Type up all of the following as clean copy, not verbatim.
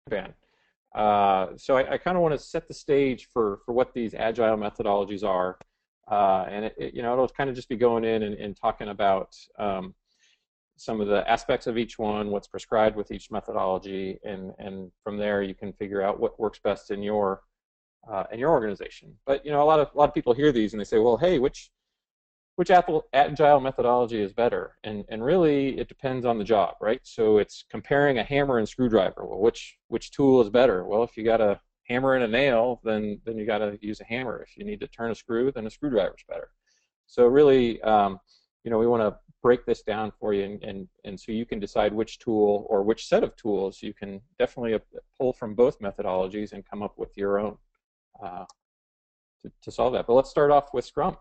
Kanban. So I kind of want to set the stage for what these agile methodologies are, and it'll kind of just be going in and talking about some of the aspects of each one, what's prescribed with each methodology, and from there you can figure out what works best in your organization. But a lot of people hear these and they say, well, hey, which agile methodology is better? And really, it depends on the job, right? So it's comparing a hammer and screwdriver. Well, which tool is better? Well, if you got a hammer and a nail, then you got to use a hammer. If you need to turn a screw, then a screwdriver is better. So really, we want to break this down for you, and so you can decide which tool or which set of tools you can definitely pull from both methodologies and come up with your own to solve that. But let's start off with Scrum.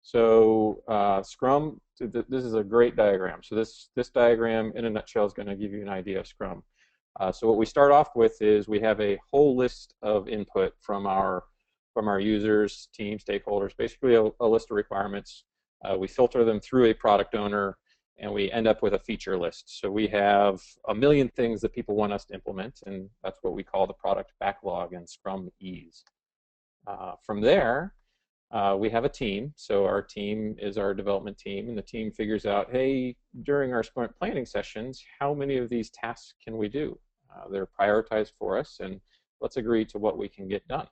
So Scrum, this is a great diagram. So this diagram in a nutshell is going to give you an idea of Scrum. So what we start off with is we have a whole list of input from our users, team, stakeholders, basically a list of requirements. We filter them through a product owner, and we end up with a feature list. So we have a million things that people want us to implement, and that's what we call the product backlog and Scrum ease. From there, we have a team. So our team is our development team, and the team figures out, hey, during our sprint planning sessions, how many of these tasks can we do? They're prioritized for us, and let's agree to what we can get done.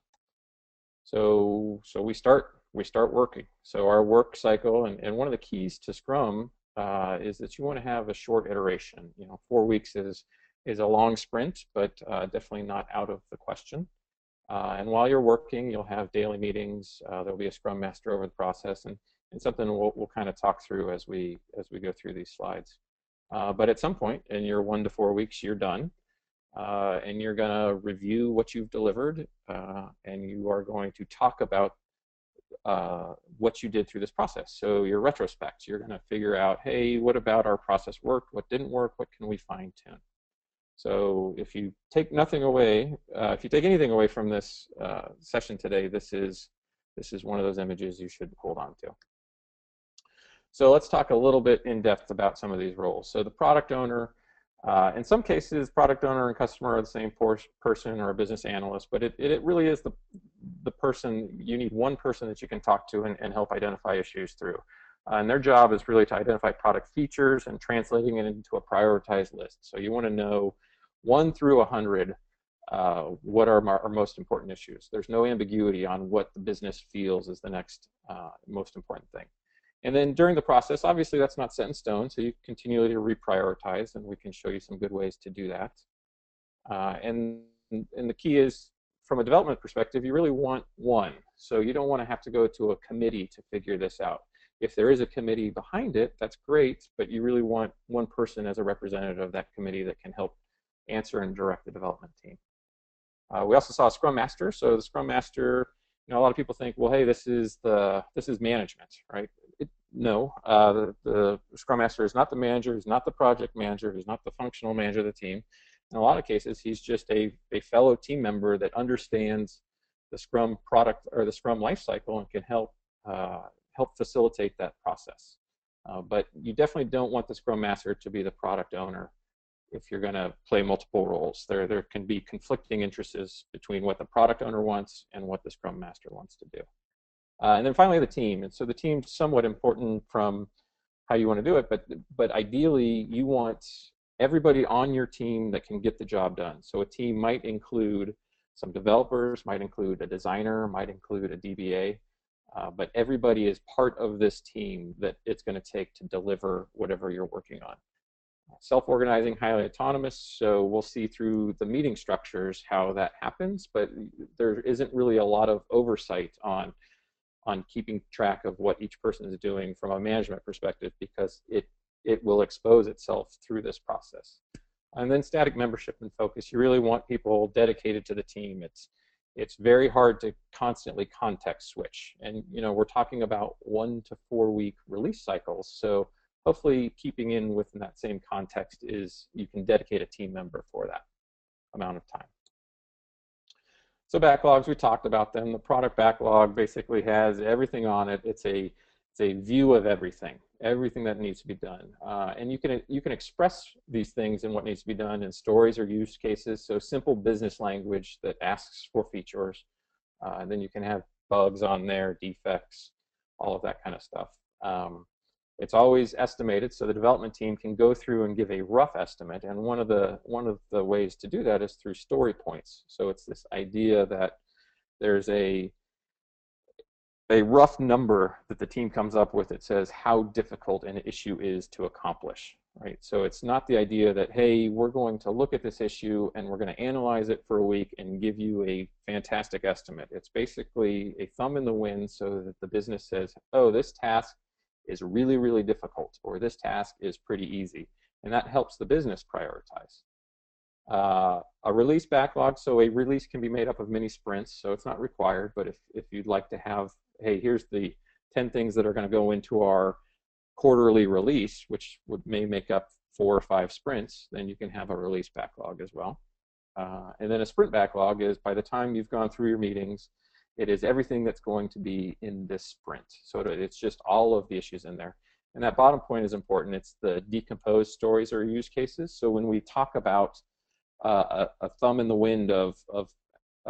So we start working. So our work cycle, and one of the keys to Scrum is that you want to have a short iteration. 4 weeks is a long sprint, but definitely not out of the question. And while you're working, you'll have daily meetings. There'll be a Scrum Master over the process, and something we'll kind of talk through as we go through these slides. But at some point in your 1 to 4 weeks, you're done, and you're going to review what you've delivered, and you are going to talk about what you did through this process. So your retrospect, you're going to figure out, hey, what about our process worked? What didn't work? What can we fine tune? So if you take nothing away, if you take anything away from this session today, this is one of those images you should hold on to. So let's talk a little bit in depth about some of these roles. So the product owner, in some cases, product owner and customer are the same person or a business analyst, but it really is the person. You need one person that you can talk to and help identify issues through. And their job is really to identify product features and translating it into a prioritized list. So you want to know 1 through 100 what are our most important issues. There's no ambiguity on what the business feels is the next most important thing. And then during the process, obviously that's not set in stone, so you continually reprioritize, and we can show you some good ways to do that. And the key is, from a development perspective, you really want one. So you don't want to have to go to a committee to figure this out. If there is a committee behind it, that's great, but you really want one person as a representative of that committee that can help answer and direct the development team. We also saw a Scrum Master. So the Scrum Master, a lot of people think, well, hey, this is management, right? No, the Scrum Master is not the manager, he's not the project manager, he's not the functional manager of the team. In a lot of cases, he's just a fellow team member that understands the Scrum product or the Scrum lifecycle and can help facilitate that process. But you definitely don't want the Scrum Master to be the product owner if you're going to play multiple roles. There can be conflicting interests between what the product owner wants and what the Scrum Master wants to do. And then finally, the team. And so the team's somewhat important from how you want to do it, but ideally, you want everybody on your team that can get the job done. So a team might include some developers, might include a designer, might include a DBA, but everybody is part of this team that it's going to take to deliver whatever you're working on. Self-organizing, highly autonomous, so we'll see through the meeting structures how that happens, but there isn't really a lot of oversight on keeping track of what each person is doing from a management perspective, because it will expose itself through this process. And then static membership and focus. You really want people dedicated to the team. It's very hard to constantly context switch. And we're talking about 1 to 4 week release cycles. So hopefully keeping in within that same context is you can dedicate a team member for that amount of time. So backlogs, we talked about them. The product backlog basically has everything on it. It's a It's a view of everything that needs to be done. And you can express these things and what needs to be done in stories or use cases. So simple business language that asks for features. And then you can have bugs on there, defects, all of that kind of stuff. It's always estimated, so the development team can go through and give a rough estimate. And one of the ways to do that is through story points. So it's this idea that there's a rough number that the team comes up with that says how difficult an issue is to accomplish, right? So it's not the idea that, hey, we're going to look at this issue and we're going to analyze it for a week and give you a fantastic estimate. It's basically a thumb in the wind so that the business says, oh, this task is really, really difficult, or this task is pretty easy. And that helps the business prioritize. A release backlog, so a release can be made up of mini sprints, so it's not required, but if you'd like to have, hey, here's the 10 things that are going to go into our quarterly release, which may make up 4 or 5 sprints, then you can have a release backlog as well. And then a sprint backlog is by the time you've gone through your meetings, it is everything that's going to be in this sprint. So it's just all of the issues in there. And that bottom point is important. It's the decomposed stories or use cases. So when we talk about a thumb in the wind of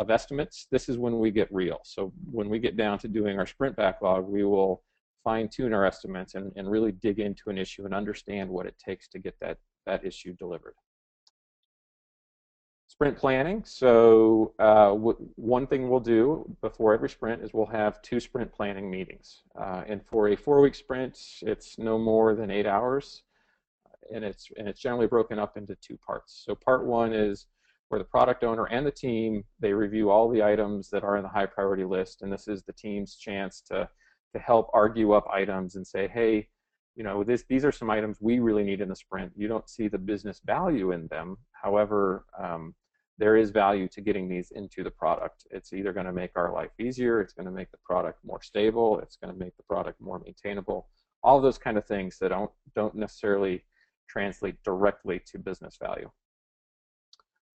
estimates, this is when we get real. So when we get down to doing our sprint backlog, we will fine-tune our estimates and really dig into an issue and understand what it takes to get that issue delivered. Sprint planning. So one thing we'll do before every sprint is we'll have 2 sprint planning meetings. And for a 4-week sprint, it's no more than 8 hours. And it's generally broken up into 2 parts. So part 1 is where the product owner and the team, they review all the items that are in the high priority list, and this is the team's chance to help argue up items and say, hey, you know, these are some items we really need in the sprint. You don't see the business value in them. However, there is value to getting these into the product. It's either going to make our life easier, it's going to make the product more stable, it's going to make the product more maintainable, all those kind of things that don't necessarily translate directly to business value.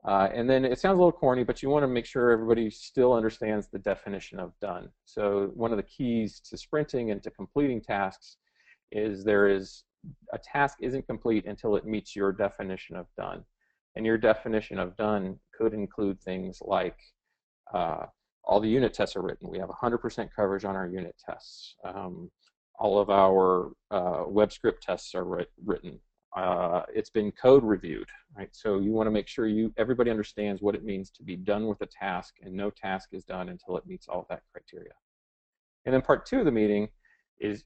And then it sounds a little corny, but you want to make sure everybody still understands the definition of done. So one of the keys to sprinting and to completing tasks is a task isn't complete until it meets your definition of done. And your definition of done could include things like all the unit tests are written. We have 100% coverage on our unit tests. All of our web script tests are written. It's been code reviewed, right? So you want to make sure everybody understands what it means to be done with a task, and no task is done until it meets all of that criteria. And then part 2 of the meeting is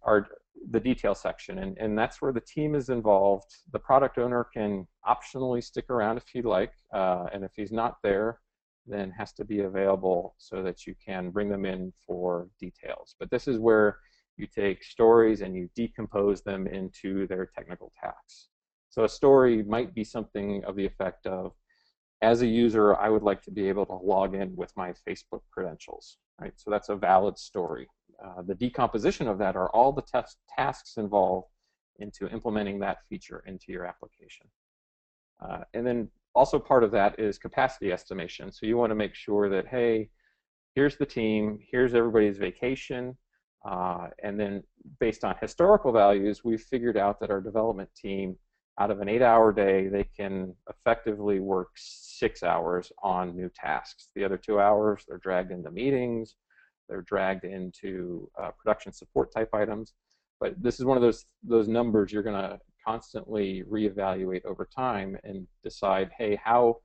the detail section, and that's where the team is involved. The product owner can optionally stick around if he'd like, and if he's not there, then has to be available so that you can bring them in for details. But this is where you take stories and you decompose them into their technical tasks. So a story might be something of the effect of, as a user, I would like to be able to log in with my Facebook credentials, right? So that's a valid story. The decomposition of that are all the tasks involved into implementing that feature into your application. And then also part of that is capacity estimation. So you want to make sure that, hey, here's the team, here's everybody's vacation, and then based on historical values, we've figured out that our development team, out of an 8-hour day, they can effectively work 6 hours on new tasks. The other 2 hours, they're dragged into meetings, they're dragged into production support type items. But this is one of those numbers you're going to constantly reevaluate over time and decide, hey, how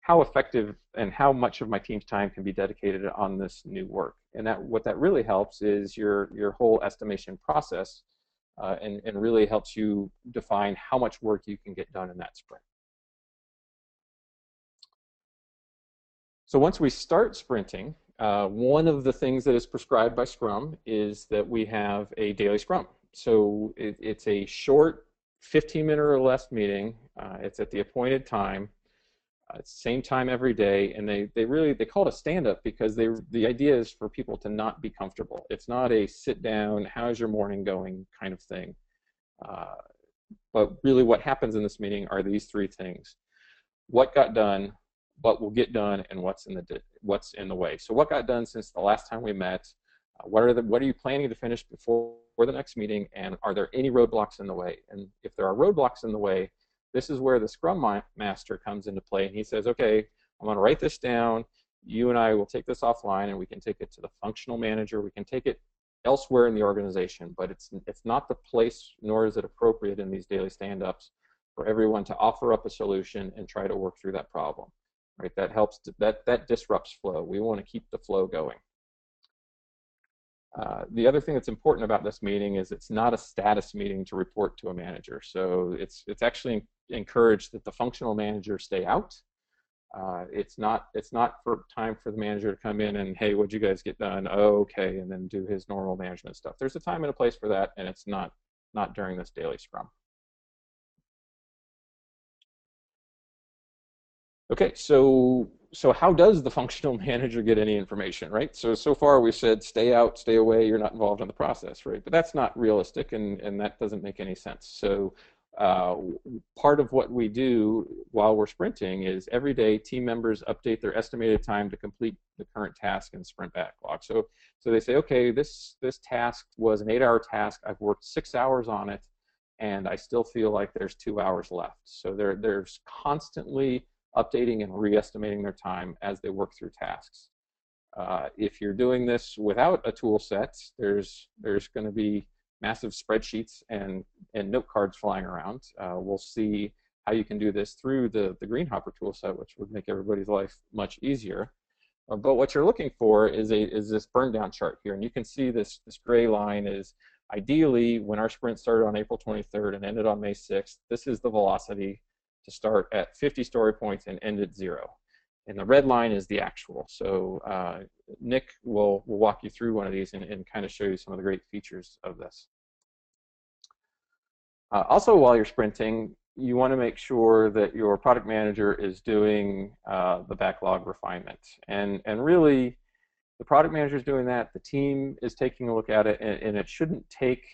effective and how much of my team's time can be dedicated on this new work. And what that really helps is your whole estimation process, and really helps you define how much work you can get done in that sprint. So once we start sprinting, one of the things that is prescribed by Scrum is that we have a daily Scrum. So it's a short 15-minute or less meeting. It's at the appointed time. It's the same time every day, and they call it a stand-up because the idea is for people to not be comfortable. It's not a sit-down, how's your morning going kind of thing. But really what happens in this meeting are these 3 things. What got done, what will get done, and what's in the way. So what got done since the last time we met, What are you planning to finish before the next meeting, and are there any roadblocks in the way? And if there are roadblocks in the way, this is where the Scrum Master comes into play, and he says, okay, I'm going to write this down. You and I will take this offline, and we can take it to the functional manager. We can take it elsewhere in the organization, but it's not the place, nor is it appropriate in these daily stand-ups for everyone to offer up a solution and try to work through that problem. Right? That helps. That disrupts flow. We want to keep the flow going. The other thing that's important about this meeting is it's not a status meeting to report to a manager. So it's actually encouraged that the functional manager stay out. It's not for time for the manager to come in and, hey, what'd you guys get done? Oh, okay, and then do his normal management stuff. There's a time and a place for that, and it's not during this daily scrum. Okay, so how does the functional manager get any information, right? So far we've said stay out, stay away, you're not involved in the process, right? But that's not realistic, and that doesn't make any sense. So part of what we do while we're sprinting is every day team members update their estimated time to complete the current task in sprint backlog. So they say, okay, this task was an 8-hour task. I've worked 6 hours on it, and I still feel like there's 2 hours left. So there's constantly updating and re-estimating their time as they work through tasks. If you're doing this without a tool set, there's going to be massive spreadsheets and note cards flying around. We'll see how you can do this through the GreenHopper tool set, which would make everybody's life much easier. But what you're looking for is this burn down chart here, and you can see this gray line is ideally when our sprint started on April 23rd and ended on May 6th. This is the velocity to start at 50 story points and end at 0. And the red line is the actual. So Nick will walk you through one of these and kind of show you some of the great features of this. Also, while you're sprinting, you want to make sure that your product manager is doing the backlog refinement. And really, the product manager is doing that. The team is taking a look at it, and it shouldn't take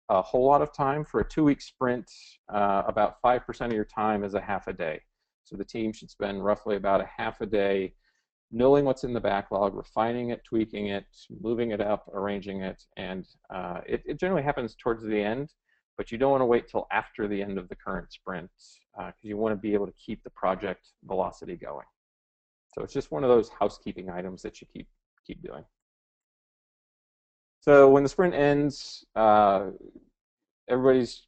a whole lot of time. For a 2-week sprint, about 5% of your time is a half a day. So the team should spend roughly about a half a day knowing what's in the backlog, refining it, tweaking it, moving it up, arranging it, and it generally happens towards the end, but you don't want to wait till after the end of the current sprint because you want to be able to keep the project velocity going. So it's just one of those housekeeping items that you keep doing. So when the sprint ends, everybody's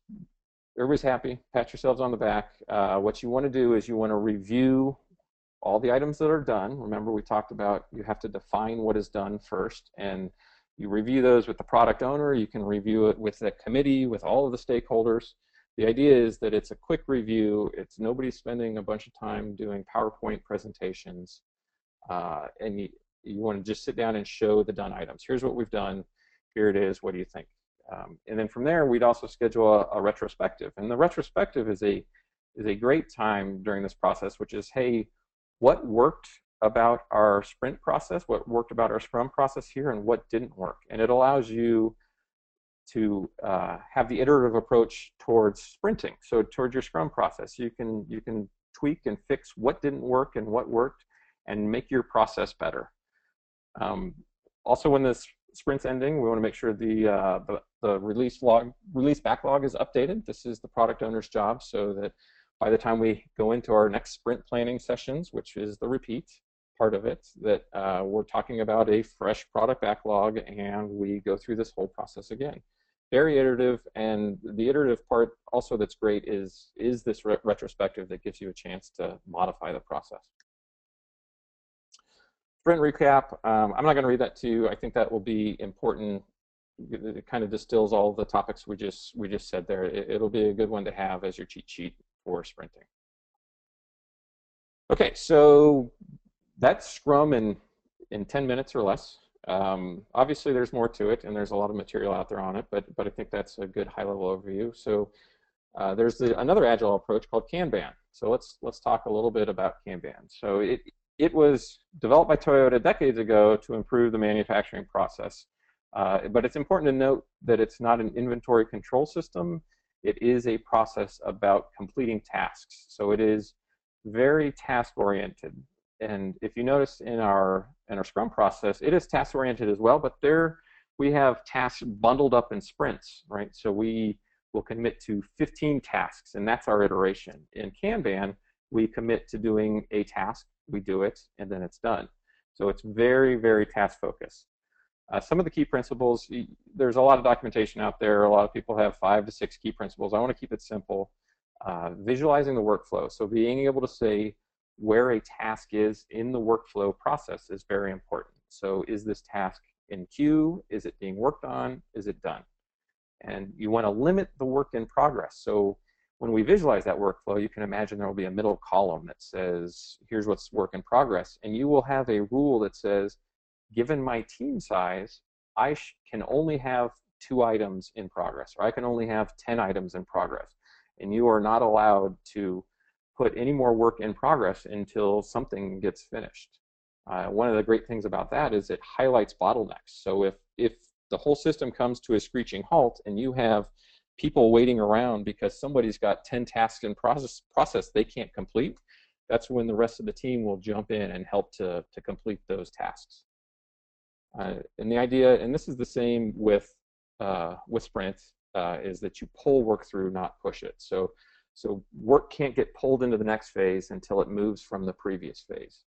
happy. Pat yourselves on the back. What you want to do is you want to review all the items that are done. Remember, we talked about you have to define what is done first, and you review those with the product owner. You can review it with the committee, with all of the stakeholders. The idea is that it's a quick review. It's nobody spending a bunch of time doing PowerPoint presentations, and you want to just sit down and show the done items. Here's what we've done. Here it is. What do you think? And then from there, we'd also schedule a retrospective. And the retrospective is a great time during this process, which is, hey, what worked about our sprint process, what worked about our Scrum process here, and what didn't work. And it allows you to have the iterative approach towards sprinting. So towards your Scrum process, you can tweak and fix what didn't work and what worked, and make your process better. Also, when this sprint's ending, we want to make sure the release backlog is updated. This is the product owner's job, so that by the time we go into our next sprint planning sessions, which is the repeat part of it, that we're talking about a fresh product backlog, and we go through this whole process again. Very iterative, and the iterative part also that's great is this retrospective that gives you a chance to modify the process. Sprint recap, I'm not going to read that to you. I think that will be important. It kind of distills all the topics we just said there. It'll be a good one to have as your cheat sheet for sprinting. Okay, so that's Scrum in 10 minutes or less. Obviously, there's more to it, and there's a lot of material out there on it, but I think that's a good high-level overview. So there's another Agile approach called Kanban. So let's talk a little bit about Kanban. So it was developed by Toyota decades ago to improve the manufacturing process. But it's important to note that it's not an inventory control system. It is a process about completing tasks. So it is very task-oriented. And if you notice in our Scrum process, it is task-oriented as well, but they're we have tasks bundled up in sprints, right? So we will commit to 15 tasks, and that's our iteration. In Kanban, we commit to doing a task, we do it, and then it's done. So it's very, very task focused. Some of the key principles, there's a lot of documentation out there. A lot of people have 5 to 6 key principles. I want to keep it simple. Visualizing the workflow. So being able to say where a task is in the workflow process is very important. So is this task in queue? Is it being worked on? Is it done? And you want to limit the work in progress. So when we visualize that workflow, you can imagine there will be a middle column that says, here's what's work in progress. And you will have a rule that says, given my team size, I can only have 2 items in progress, or I can only have 10 items in progress. And you are not allowed to put any more work in progress until something gets finished. One of the great things about that is it highlights bottlenecks. So if the whole system comes to a screeching halt and you have people waiting around because somebody's got 10 tasks in process they can't complete, that's when the rest of the team will jump in and help to complete those tasks. And the idea, and this is the same with Sprint, is that you pull work through, not push it. So work can't get pulled into the next phase until it moves from the previous phase.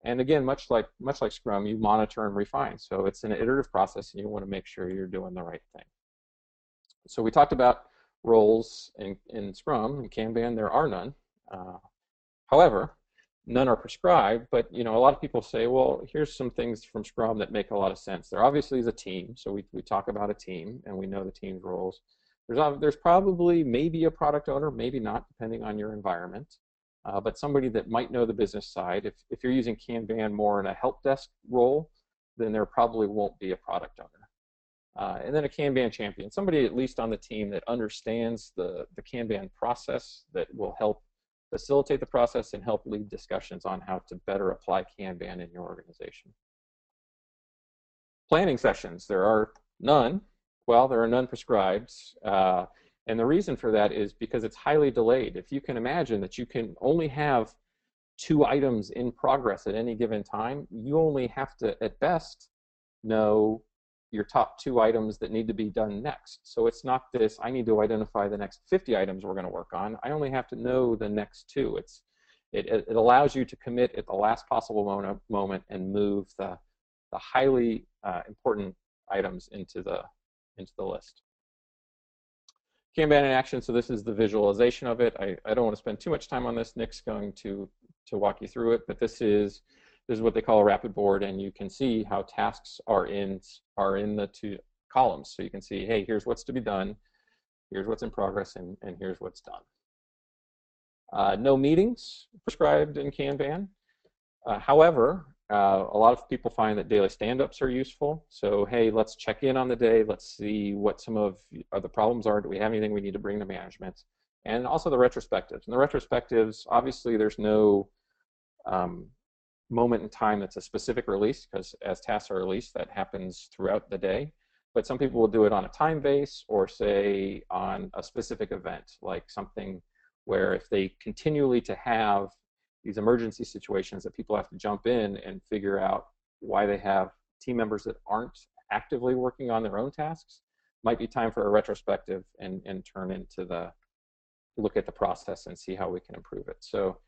And again, much like Scrum, you monitor and refine. So it's an iterative process, and you want to make sure you're doing the right thing. So we talked about roles in Scrum. In Kanban, there are none. However, none are prescribed, but a lot of people say, well, here's some things from Scrum that make a lot of sense. There obviously is a team, so we talk about a team, and we know the team's roles. There's probably maybe a product owner, maybe not, depending on your environment, but somebody that might know the business side. If you're using Kanban more in a help desk role, then there probably won't be a product owner. And then a Kanban champion, somebody at least on the team that understands the Kanban process, that will help facilitate the process and help lead discussions on how to better apply Kanban in your organization. Planning sessions, there are none. Well, there are none prescribed. And the reason for that is because it's highly delayed. If you can imagine that you can only have 2 items in progress at any given time, you only have to, at best, know your top 2 items that need to be done next. So it's not this, I need to identify the next 50 items we're going to work on. I only have to know the next 2. It allows you to commit at the last possible moment and move the highly important items into the list. Kanban in action, so this is the visualization of it. I don't want to spend too much time on this. Nick's going to walk you through it, but this is what they call a rapid board, and you can see how tasks are in the 2 columns. So you can see, hey, here's what's to be done, here's what's in progress, and here's what's done. No meetings prescribed in Kanban. However, a lot of people find that daily stand-ups are useful. So, hey, let's check in on the day. Let's see what some of the problems are. Do we have anything we need to bring to management? And also the retrospectives. And the retrospectives, obviously, there's no moment in time that's a specific release, because as tasks are released, that happens throughout the day. But some people will do it on a time base, or say on a specific event, like something where if they continually to have these emergency situations that people have to jump in and figure out why they have team members that aren't actively working on their own tasks, might be time for a retrospective and turn into look at the process and see how we can improve it. So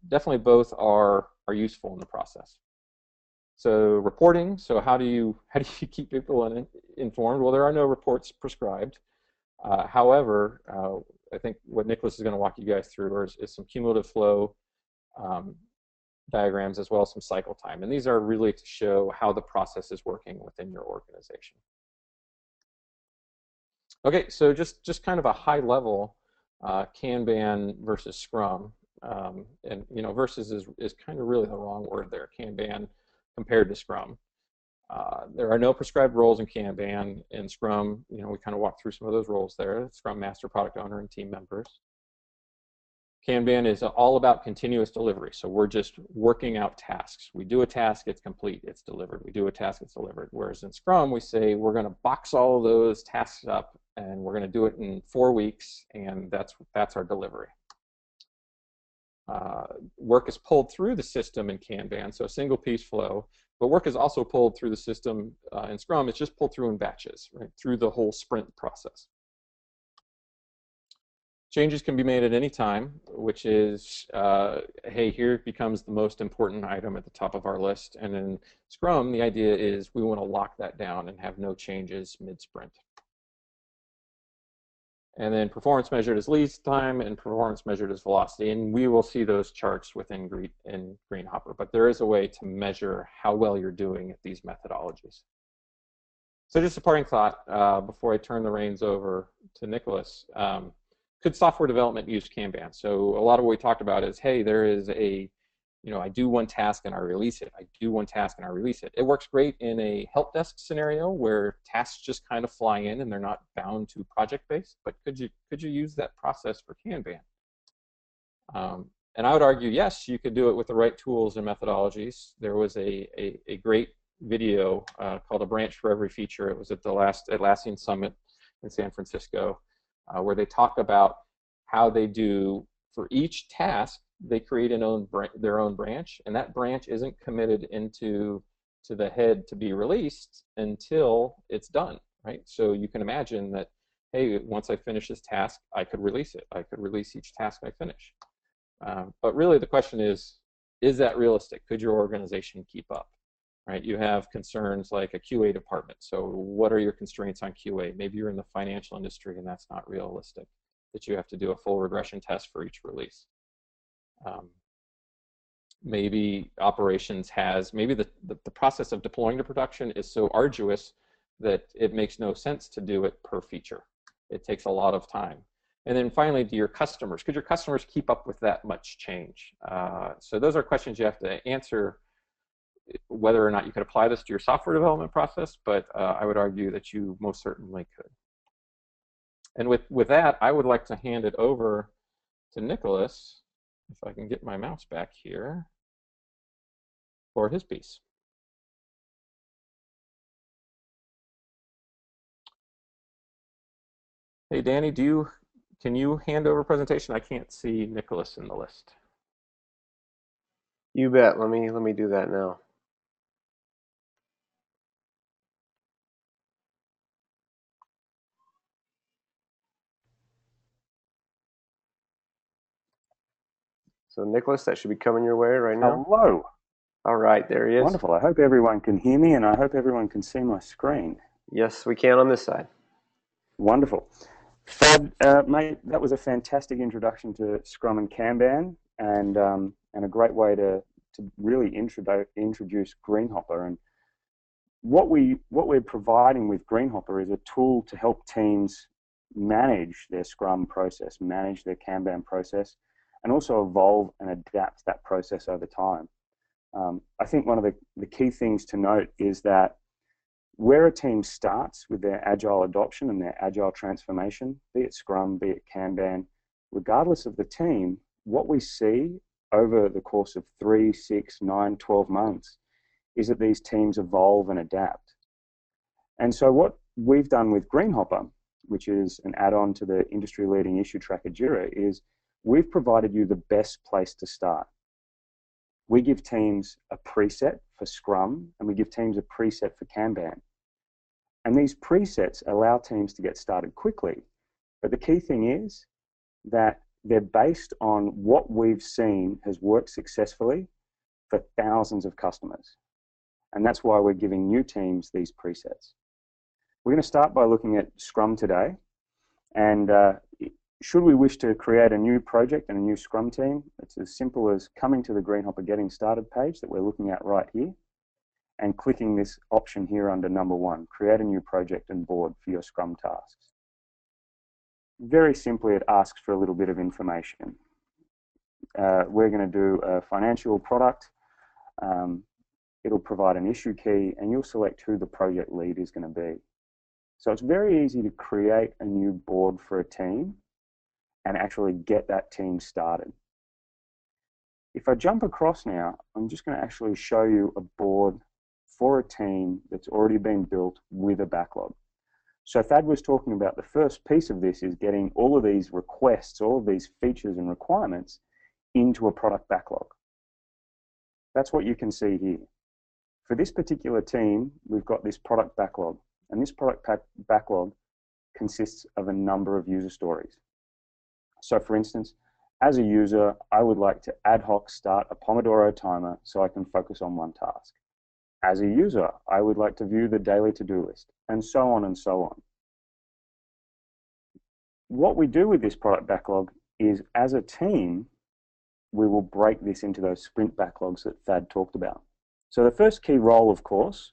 definitely both are useful in the process. So reporting, so how do you keep people informed? Well, there are no reports prescribed. However, I think what Nicholas is going to walk you guys through is some cumulative flow diagrams, as well as some cycle time. And these are really to show how the process is working within your organization. Okay, so just kind of a high level Kanban versus Scrum. And versus is kind of really the wrong word there. Kanban compared to Scrum. There are no prescribed roles in Kanban. In Scrum, we kind of walked through some of those roles there: Scrum Master, Product Owner, and team members. Kanban is all about continuous delivery. So we're just working out tasks. We do a task, it's complete, it's delivered. We do a task, it's delivered. Whereas in Scrum, we say we're going to box all of those tasks up, and we're going to do it in 4 weeks, and that's our delivery. Work is pulled through the system in Kanban, so a single piece flow, but work is also pulled through the system in Scrum. It's just pulled through in batches, right, through the whole sprint process. Changes can be made at any time, which is, hey, here becomes the most important item at the top of our list. And in Scrum, the idea is we want to lock that down and have no changes mid-sprint. And then performance measured as lead time and performance measured as velocity. And we will see those charts within GreenHopper. But there is a way to measure how well you're doing at these methodologies. So just a parting thought before I turn the reins over to Nicholas. Could software development use Kanban? So a lot of what we talked about is, hey, there is a, I do one task and I release it. I do one task and I release it. It works great in a help desk scenario where tasks just kind of fly in and they're not bound to project-based. But could you use that process for Kanban? And I would argue, yes, you could do it with the right tools and methodologies. There was a great video called A Branch for Every Feature. It was at the last Atlassian Summit in San Francisco. Where they talk about how they do, for each task, they create their own branch, and that branch isn't committed to the head to be released until it's done, right? So you can imagine that, hey, once I finish this task, I could release it. I could release each task I finish. But really the question is that realistic? Could your organization keep up? Right, you have concerns like a QA department. So what are your constraints on QA? Maybe you're in the financial industry and that's not realistic, that you have to do a full regression test for each release. Maybe operations has, maybe the process of deploying to production is so arduous that it makes no sense to do it per feature. It takes a lot of time. And then finally, to your customers, could your customers keep up with that much change? So those are questions you have to answer, whether or not you could apply this to your software development process, but I would argue that you most certainly could. And with that, I would like to hand it over to Nicholas, if I can get my mouse back here, for his piece. Hey, Danny, can you hand over presentation? I can't see Nicholas in the list. You bet. Let me do that now. So Nicholas, that should be coming your way right now. Hello. All right, there he is. Wonderful. I hope everyone can hear me and I hope everyone can see my screen. Yes, we can on this side. Wonderful. Fab, mate, that was a fantastic introduction to Scrum and Kanban and a great way to really introduce GreenHopper. And what we're providing with GreenHopper is a tool to help teams manage their Scrum process, manage their Kanban process, and also evolve and adapt that process over time. I think one of the key things to note is that where a team starts with their Agile adoption and their Agile transformation, be it Scrum, be it Kanban, regardless of the team, what we see over the course of 3, 6, 9, 12 months is that these teams evolve and adapt. And so what we've done with GreenHopper, which is an add-on to the industry-leading issue tracker JIRA, is we've provided you the best place to start. We give teams a preset for Scrum and we give teams a preset for Kanban. And these presets allow teams to get started quickly. But the key thing is that they're based on what we've seen has worked successfully for thousands of customers. And that's why we're giving new teams these presets. We're going to start by looking at Scrum today. And should we wish to create a new project and a new Scrum team, it's as simple as coming to the GreenHopper Getting Started page that we're looking at right here and clicking this option here under number 1, create a new project and board for your Scrum tasks. Very simply, it asks for a little bit of information. We're going to do a financial product. It'll provide an issue key and you'll select who the project lead is going to be. So it's very easy to create a new board for a team and actually get that team started. If I jump across now, I'm just going to actually show you a board for a team that's already been built with a backlog. So Thad was talking about the first piece of this is getting all of these requests, all of these features and requirements into a product backlog. That's what you can see here. For this particular team, we've got this product backlog, and this product backlog consists of a number of user stories. So for instance, as a user, I would like to ad hoc start a Pomodoro timer so I can focus on one task. As a user, I would like to view the daily to-do list, and so on and so on. What we do with this product backlog is, as a team, we will break this into those sprint backlogs that Thad talked about. So the first key role, of course,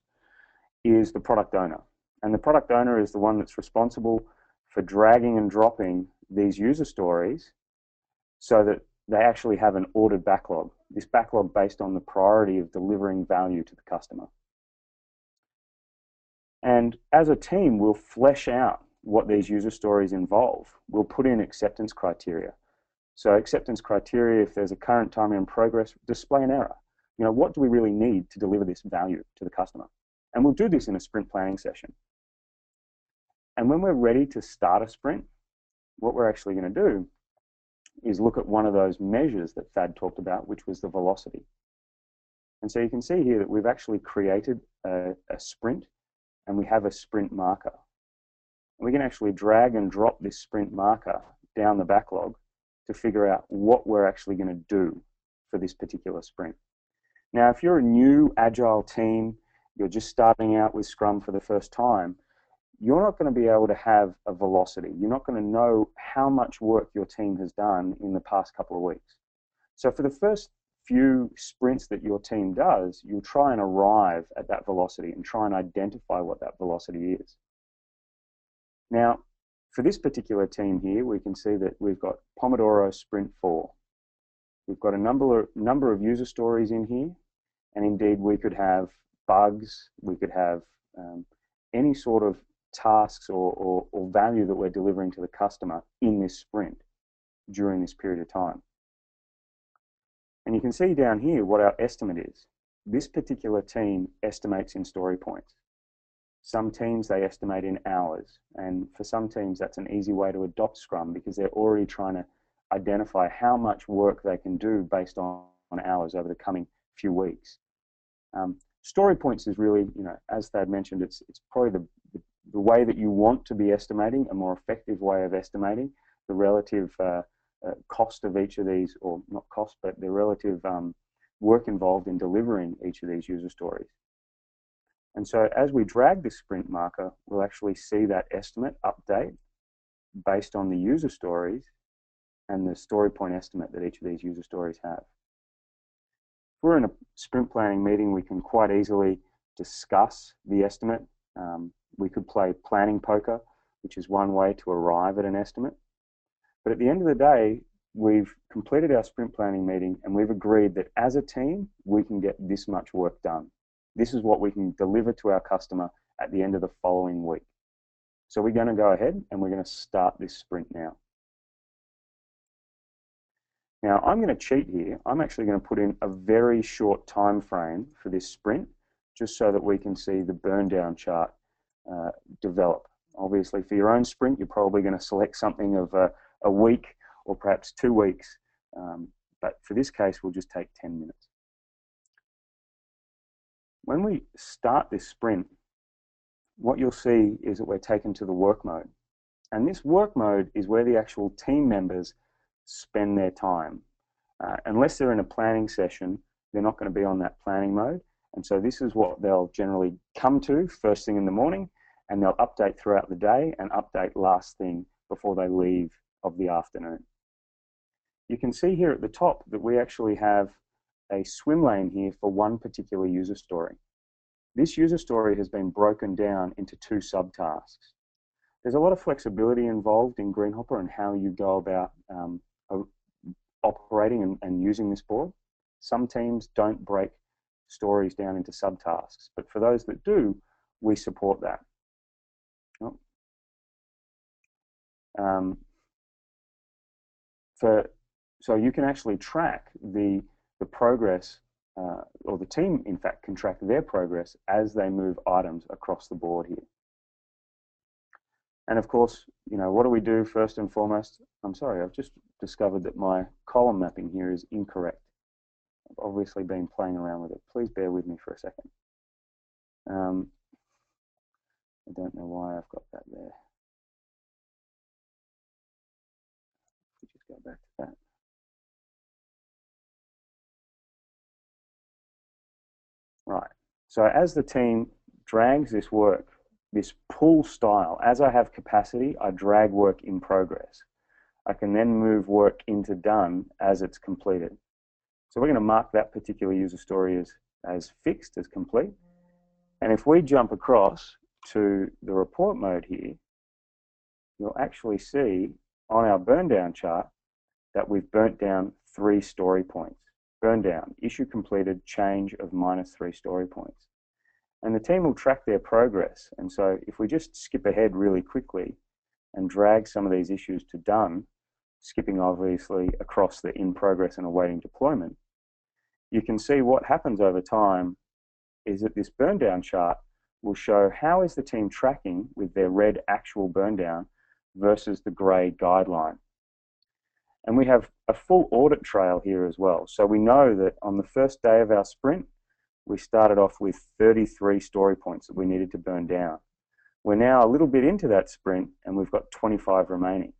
is the product owner. And the product owner is the one that's responsible for dragging and dropping these user stories so that they actually have an ordered backlog, this backlog based on the priority of delivering value to the customer. And as a team, we'll flesh out what these user stories involve. We'll put in acceptance criteria. So acceptance criteria, if there's a current time in progress, display an error. You know, what do we really need to deliver this value to the customer? And we'll do this in a sprint planning session. And when we're ready to start a sprint, what we're actually going to do is look at one of those measures that Thad talked about, which was the velocity. And so you can see here that we've actually created a sprint, and we have a sprint marker. And we can actually drag and drop this sprint marker down the backlog to figure out what we're actually going to do for this particular sprint. Now, if you're a new Agile team, you're just starting out with Scrum for the first time, you're not going to be able to have a velocity. You're not going to know how much work your team has done in the past couple of weeks. So for the first few sprints that your team does, you'll try and arrive at that velocity and try and identify what that velocity is. Now, for this particular team here, we can see that we've got Pomodoro Sprint 4. We've got a number of user stories in here, and indeed we could have bugs, we could have any sort of tasks or value that we're delivering to the customer in this sprint during this period of time. And you can see down here what our estimate is. This particular team estimates in story points. Some teams, they estimate in hours, and for some teams that's an easy way to adopt Scrum because they're already trying to identify how much work they can do based on hours over the coming few weeks. Story points is really, you know, as Thad mentioned, it's probably the way that you want to be estimating, a more effective way of estimating the relative cost of each of these, or not cost, but the relative work involved in delivering each of these user stories. And so as we drag this sprint marker, we'll actually see that estimate update based on the user stories and the story point estimate that each of these user stories have. If we're in a sprint planning meeting, we can quite easily discuss the estimate. We could play planning poker, which is one way to arrive at an estimate. But at the end of the day, we've completed our sprint planning meeting and we've agreed that as a team, we can get this much work done. This is what we can deliver to our customer at the end of the following week. So we're going to go ahead and we're going to start this sprint now. Now I'm going to cheat here. I'm actually going to put in a very short time frame for this sprint, just so that we can see the burn down chart develop. Obviously for your own sprint, you're probably going to select something of a week or perhaps 2 weeks. But for this case, we'll just take 10 minutes. When we start this sprint, what you'll see is that we're taken to the work mode. And this work mode is where the actual team members spend their time. Unless they're in a planning session, they're not going to be on that planning mode. And so this is what they'll generally come to first thing in the morning, and they'll update throughout the day and update last thing before they leave of the afternoon. You can see here at the top that we actually have a swim lane here for one particular user story. This user story has been broken down into 2 subtasks. There's a lot of flexibility involved in GreenHopper and how you go about operating and using this board. Some teams don't break stories down into subtasks, but for those that do, we support that. So you can actually track the progress, or the team, in fact, can track their progress as they move items across the board here. And of course, you know, what do we do first and foremost? I'm sorry, I've just discovered that my column mapping here is incorrect. I've obviously been playing around with it. Please bear with me for a second. I don't know why I've got that there. Let's just go back to that. Right. So as the team drags this work, this pull style, as I have capacity, I drag work in progress. I can then move work into done as it's completed. So we're going to mark that particular user story as fixed, as complete. And if we jump across to the report mode here, you'll actually see on our burn down chart that we've burnt down 3 story points. Burn down, issue completed, change of -3 story points. And the team will track their progress. And so if we just skip ahead really quickly and drag some of these issues to done, skipping obviously across the in progress and awaiting deployment, you can see what happens over time is that this burn down chart will show how is the team tracking with their red actual burn down versus the gray guideline. And we have a full audit trail here as well. So we know that on the first day of our sprint, we started off with 33 story points that we needed to burn down. We're now a little bit into that sprint and we've got 25 remaining.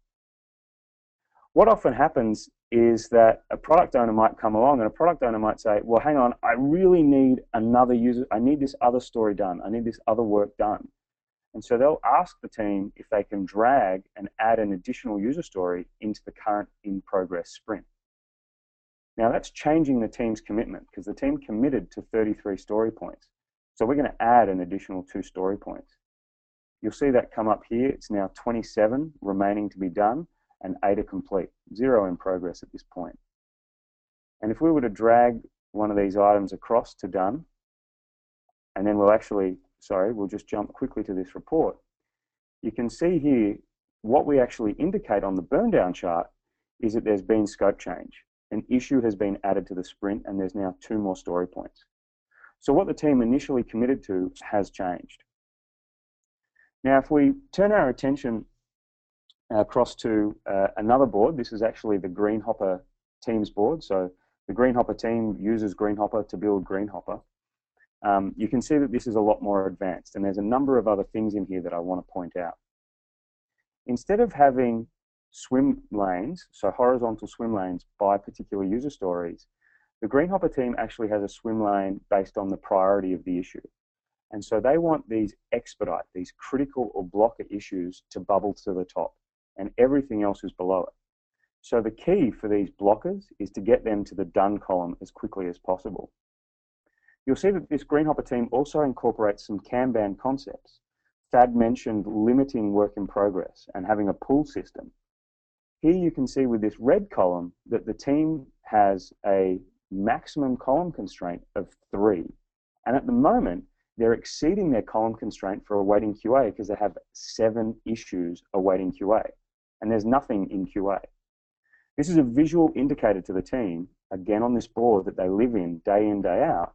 What often happens is that a product owner might come along and a product owner might say, well, hang on, I really need another user, I need this other story done, I need this other work done. And so they'll ask the team if they can drag and add an additional user story into the current in-progress sprint. Now that's changing the team's commitment because the team committed to 33 story points. So we're going to add an additional 2 story points. You'll see that come up here. It's now 27 remaining to be done and 8 are complete, 0 in progress at this point. And if we were to drag one of these items across to done, and then we'll just jump quickly to this report. You can see here what we actually indicate on the burn down chart is that there's been scope change. An issue has been added to the sprint and there's now 2 more story points. So what the team initially committed to has changed. Now if we turn our attention across to another board, this is actually the GreenHopper Teams board. So the GreenHopper team uses GreenHopper to build GreenHopper. You can see that this is a lot more advanced and there's a number of other things in here that I want to point out. Instead of having swim lanes, so horizontal swim lanes by particular user stories, the GreenHopper team actually has a swim lane based on the priority of the issue. And so they want these expedite, these critical or blocker issues to bubble to the top and everything else is below it. So the key for these blockers is to get them to the done column as quickly as possible. You'll see that this GreenHopper team also incorporates some Kanban concepts. Thad mentioned limiting work in progress and having a pull system. Here you can see with this red column that the team has a maximum column constraint of 3. And at the moment, they're exceeding their column constraint for awaiting QA because they have 7 issues awaiting QA. And there's nothing in QA. This is a visual indicator to the team, again on this board that they live in, day out,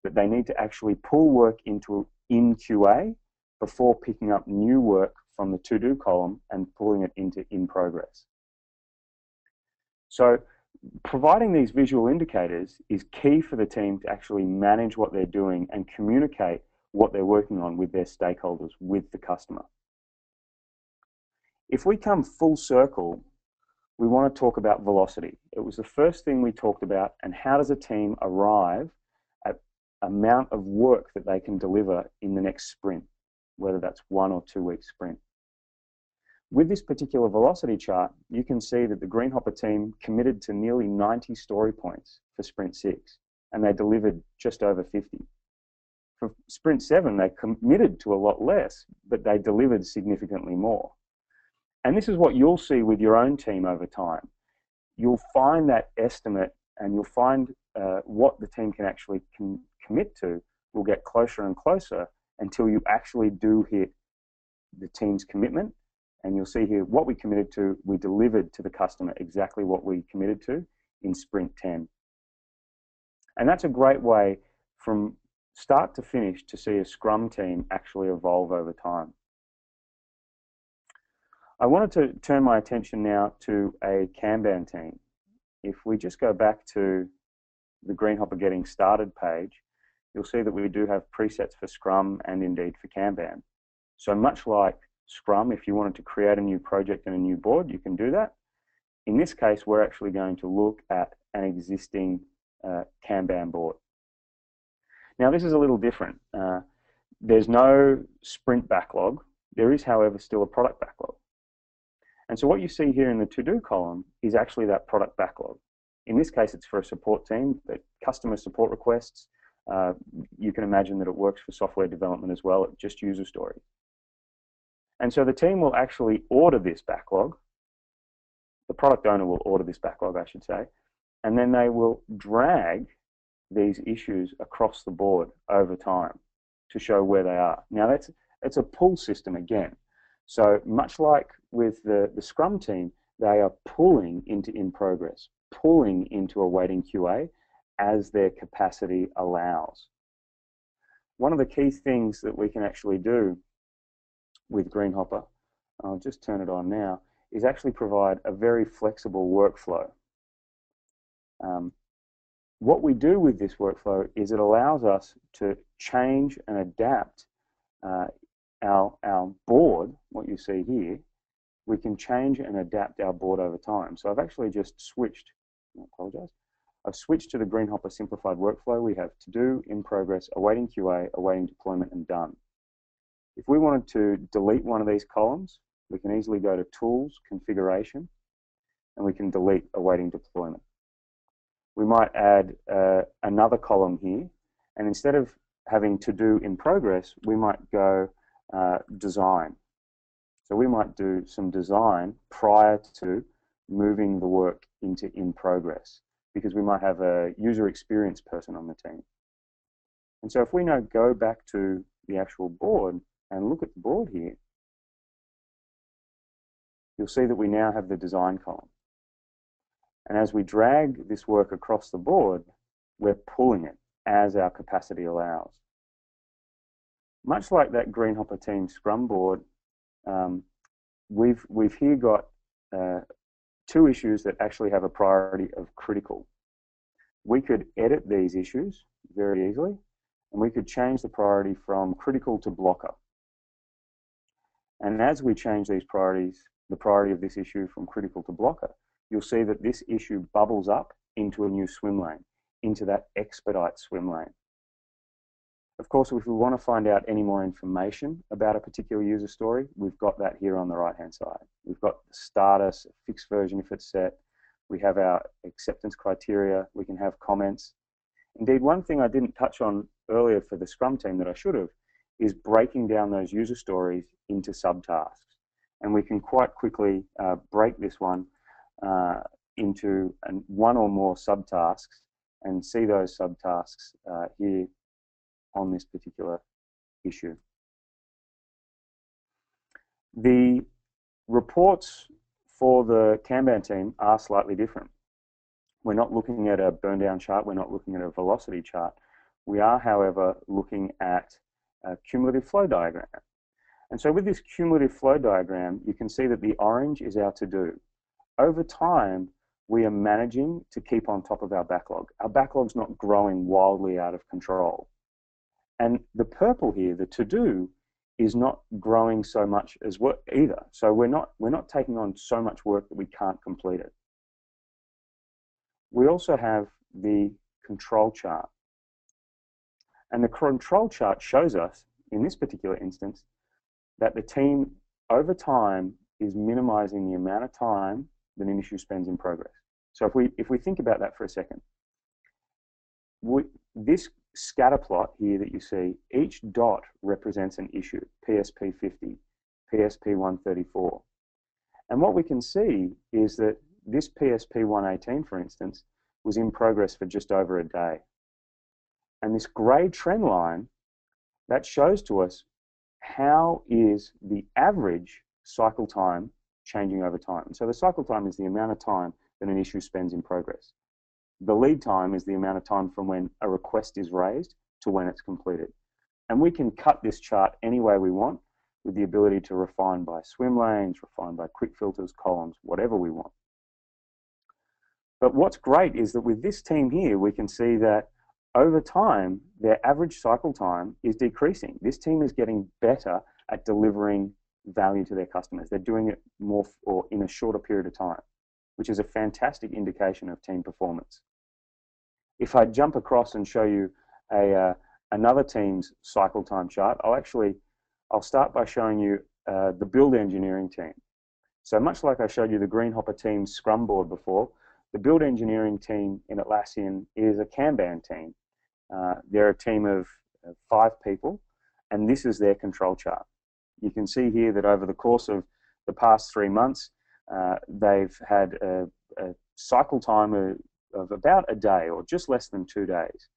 that they need to actually pull work into in QA before picking up new work from the to-do column and pulling it into in progress. So providing these visual indicators is key for the team to actually manage what they're doing and communicate what they're working on with their stakeholders, with the customer. If we come full circle, we want to talk about velocity. It was the first thing we talked about, and how does a team arrive at amount of work that they can deliver in the next sprint, whether that's 1 or 2 week sprint. With this particular velocity chart, you can see that the GreenHopper team committed to nearly 90 story points for sprint 6, and they delivered just over 50. For sprint 7, they committed to a lot less, but they delivered significantly more. And this is what you'll see with your own team over time. You'll find that estimate and you'll find what the team can actually commit to will get closer and closer until you actually do hit the team's commitment. And you'll see here what we committed to, we delivered to the customer exactly what we committed to in sprint 10. And that's a great way from start to finish to see a Scrum team actually evolve over time. I wanted to turn my attention now to a Kanban team. If we just go back to the GreenHopper Getting Started page, you'll see that we do have presets for Scrum and indeed for Kanban. So much like Scrum, if you wanted to create a new project and a new board, you can do that. In this case, we're actually going to look at an existing Kanban board. Now, this is a little different. There's no sprint backlog. There is, however, still a product backlog. And so what you see here in the to-do column is actually that product backlog. In this case, it's for a support team, but customer support requests, you can imagine that it works for software development as well, just user stories. And so the team will actually order this backlog. The product owner will order this backlog, I should say, and then they will drag these issues across the board over time to show where they are. Now, it's a pull system again. So much like with the Scrum team, they are pulling into in progress, pulling into awaiting QA as their capacity allows. One of the key things that we can actually do with GreenHopper, I'll just turn it on now, is actually provide a very flexible workflow. What we do with this workflow is it allows us to change and adapt our board, what you see here. We can change and adapt our board over time. So I've actually just switched, I apologize, I've switched to the GreenHopper simplified workflow. We have to do, in progress, awaiting QA, awaiting deployment, and done. If we wanted to delete one of these columns, we can easily go to Tools, Configuration, and we can delete awaiting deployment. We might add another column here, and instead of having to do in progress, we might go design. So we might do some design prior to moving the work into in progress, because we might have a user experience person on the team. And so if we now go back to the actual board and look at the board here, you'll see that we now have the design column. And as we drag this work across the board, we're pulling it as our capacity allows. Much like that GreenHopper team Scrum board, we've here got two issues that actually have a priority of critical. We could edit these issues very easily, and we could change the priority from critical to blocker. And as we change these priorities, the priority of this issue from critical to blocker, you'll see that this issue bubbles up into a new swim lane, into that expedite swim lane. Of course, if we want to find out any more information about a particular user story, we've got that here on the right-hand side. We've got the status, a fixed version if it's set. We have our acceptance criteria. We can have comments. Indeed, one thing I didn't touch on earlier for the Scrum team that I should have is breaking down those user stories into subtasks. And we can quite quickly break this one into one or more subtasks and see those subtasks here on this particular issue. The reports for the Kanban team are slightly different. We're not looking at a burn down chart, we're not looking at a velocity chart. We are, however, looking at a cumulative flow diagram. And so with this cumulative flow diagram, you can see that the orange is our to-do. Over time, we are managing to keep on top of our backlog. Our backlog's not growing wildly out of control. And the purple here, the to-do, is not growing so much as work either. So we're not taking on so much work that we can't complete it. We also have the control chart. And the control chart shows us, in this particular instance, that the team over time is minimizing the amount of time that an issue spends in progress. So if we think about that for a second, this scatter plot here that you see, each dot represents an issue, PSP 50, PSP 134. And what we can see is that this PSP 118, for instance, was in progress for just over a day. And this gray trend line, that shows to us how is the average cycle time changing over time. So the cycle time is the amount of time that an issue spends in progress. The lead time is the amount of time from when a request is raised to when it's completed. And we can cut this chart any way we want. with the ability to refine by swim lanes, refine by quick filters, columns, whatever we want. But what's great is that with this team here, we can see that over time, their average cycle time is decreasing. This team is getting better at delivering value to their customers. They're doing it more or in a shorter period of time, which is a fantastic indication of team performance. If I jump across and show you another team's cycle time chart, I'll start by showing you the build engineering team. So much like I showed you the GreenHopper team's Scrum board before, the build engineering team in Atlassian is a Kanban team. They're a team of 5 people, and this is their control chart. You can see here that over the course of the past 3 months, they've had a cycle time of about a day or just less than 2 days.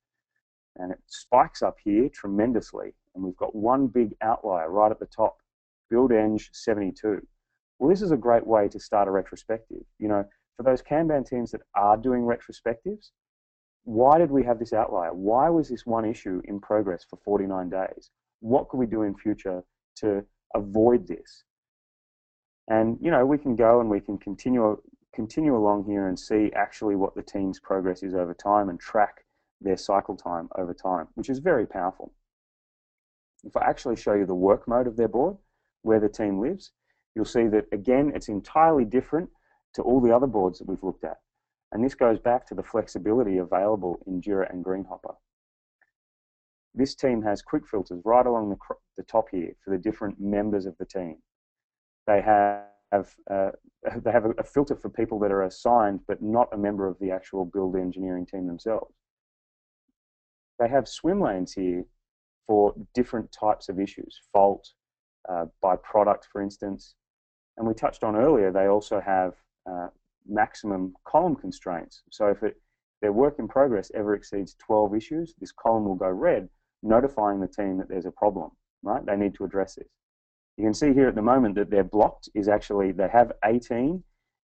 And it spikes up here tremendously. And we've got one big outlier right at the top, Build Eng 72. Well, this is a great way to start a retrospective. You know, for those Kanban teams that are doing retrospectives, why did we have this outlier? Why was this one issue in progress for 49 days? What could we do in future to avoid this? And, you know, we can go and we can continue along here and see actually what the team's progress is over time and track their cycle time over time, which is very powerful. If I actually show you the work mode of their board, where the team lives, you'll see that, again, it's entirely different to all the other boards that we've looked at. And this goes back to the flexibility available in JIRA and GreenHopper. This team has quick filters right along the top here for the different members of the team. They have a filter for people that are assigned but not a member of the actual build engineering team themselves. They have swim lanes here for different types of issues, fault, by product, for instance. And we touched on earlier, they also have maximum column constraints. So if their work in progress ever exceeds 12 issues, this column will go red, notifying the team that there's a problem, right? They need to address this. You can see here at the moment that their blocked is actually, they have 18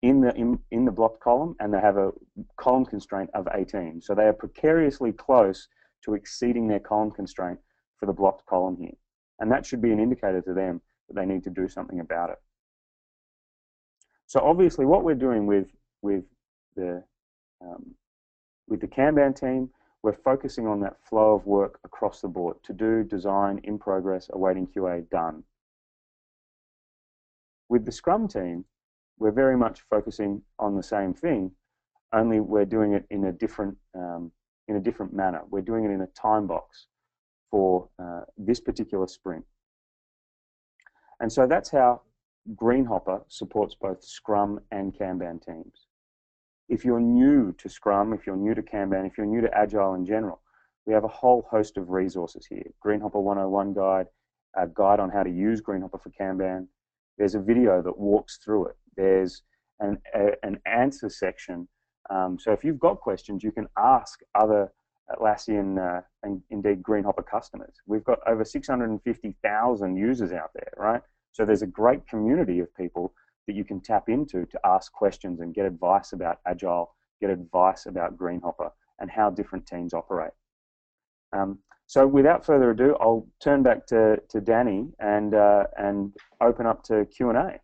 in the blocked column, and they have a column constraint of 18. So they are precariously close to exceeding their column constraint for the blocked column here. And that should be an indicator to them that they need to do something about it. So obviously what we're doing with the Kanban team, we're focusing on that flow of work across the board: to do, design, in progress, awaiting QA, done. With the Scrum team, we're very much focusing on the same thing, only we're doing it in a different manner. We're doing it in a time box for this particular sprint. And so that's how GreenHopper supports both Scrum and Kanban teams. If you're new to Scrum, if you're new to Kanban, if you're new to Agile in general, we have a whole host of resources here. GreenHopper 101 guide, a guide on how to use GreenHopper for Kanban. There's a video that walks through it. There's an answer section. So if you've got questions, you can ask other Atlassian and indeed GreenHopper customers. We've got over 650,000 users out there, right? So there's a great community of people that you can tap into to ask questions and get advice about Agile, get advice about GreenHopper and how different teams operate. So without further ado, I'll turn back to Danny and open up to Q&A.